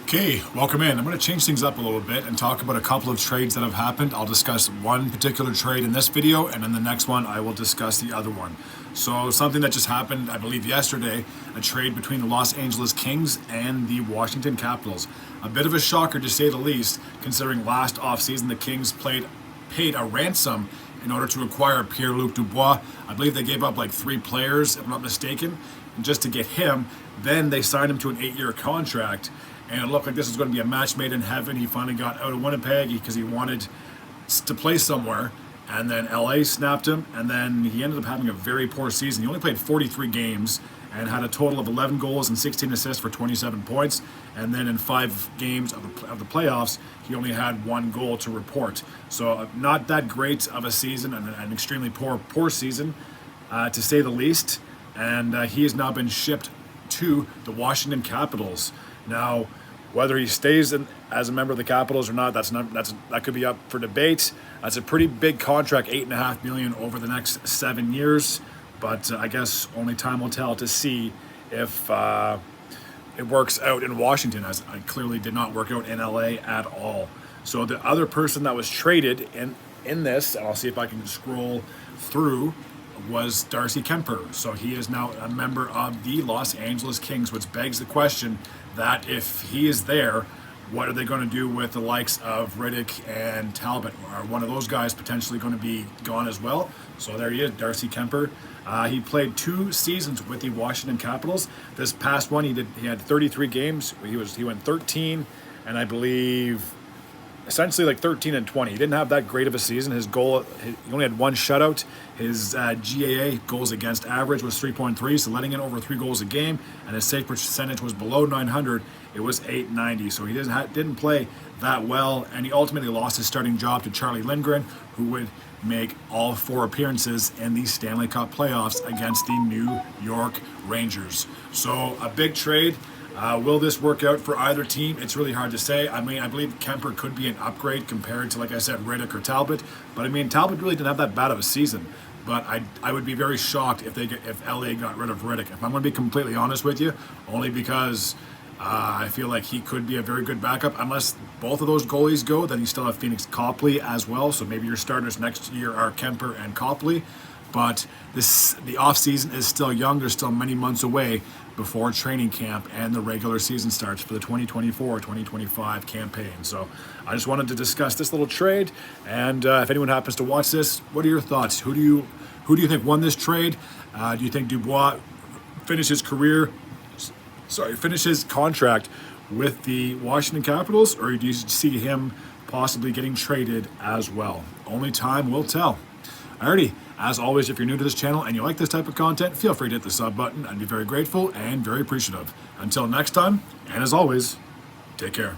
Okay, welcome in. I'm going to change things up a little bit and talk about a couple of trades that have happened. I'll discuss one particular trade in this video, and in the next one, I will discuss the other one. So something that just happened, I believe yesterday, a trade between the Los Angeles Kings and the Washington Capitals. A bit of a shocker to say the least, considering last offseason the Kings paid a ransom in order to acquire Pierre-Luc Dubois. I believe they gave up like 3 players, if I'm not mistaken, just to get him. Then they signed him to an 8-year contract. And it looked like this was going to be a match made in heaven. He finally got out of Winnipeg because he wanted to play somewhere. And then LA snapped him. And then he ended up having a very poor season. He only played 43 games and had a total of 11 goals and 16 assists for 27 points. And then in 5 games of the playoffs, he only had 1 goal to report. So not that great of a season, and an extremely poor season, to say the least. And he has now been shipped to the Washington Capitals. Now, whether he stays as a member of the Capitals or not, that could be up for debate. That's a pretty big contract, $8.5 million over the next 7 years. But I guess only time will tell to see if it works out in Washington, as it clearly did not work out in LA at all. So the other person that was traded in this, and I'll see if I can scroll through, was Darcy Kuemper. So he is now a member of the Los Angeles Kings, which begs the question that if he is there, what are they going to do with the likes of Riddick and Talbot? Are one of those guys potentially going to be gone as well? So there he is, Darcy Kuemper. He played 2 seasons with the Washington Capitals. This past one, he had 33 games. He went 13, and I believe essentially like 13 and 20. He didn't have that great of a season. He only had 1 shutout. His GAA, goals against average, was 3.3, so letting in over 3 goals a game, and his save percentage was below 900. It was 890, so he didn't play that well, and he ultimately lost his starting job to Charlie Lindgren, who would make all 4 appearances in the Stanley Cup playoffs against the New York Rangers. So a big trade. Will this work out for either team? It's really hard to say. I mean, I believe Kuemper could be an upgrade compared to, like I said, Riddick or Talbot. But I mean, Talbot really didn't have that bad of a season. But I would be very shocked if LA got rid of Riddick. If I'm going to be completely honest with you, only because I feel like he could be a very good backup. Unless both of those goalies go, then you still have Phoenix Copley as well. So maybe your starters next year are Kuemper and Copley. But the offseason is still young. There's still many months away before training camp and the regular season starts for the 2024-2025 campaign. So I just wanted to discuss this little trade. And if anyone happens to watch this, what are your thoughts? Who do you think won this trade? Do you think Dubois finished his contract with the Washington Capitals, or do you see him possibly getting traded as well? Only time will tell. Alrighty, as always, if you're new to this channel and you like this type of content, feel free to hit the sub button. I'd be very grateful and very appreciative. Until next time, and as always, take care.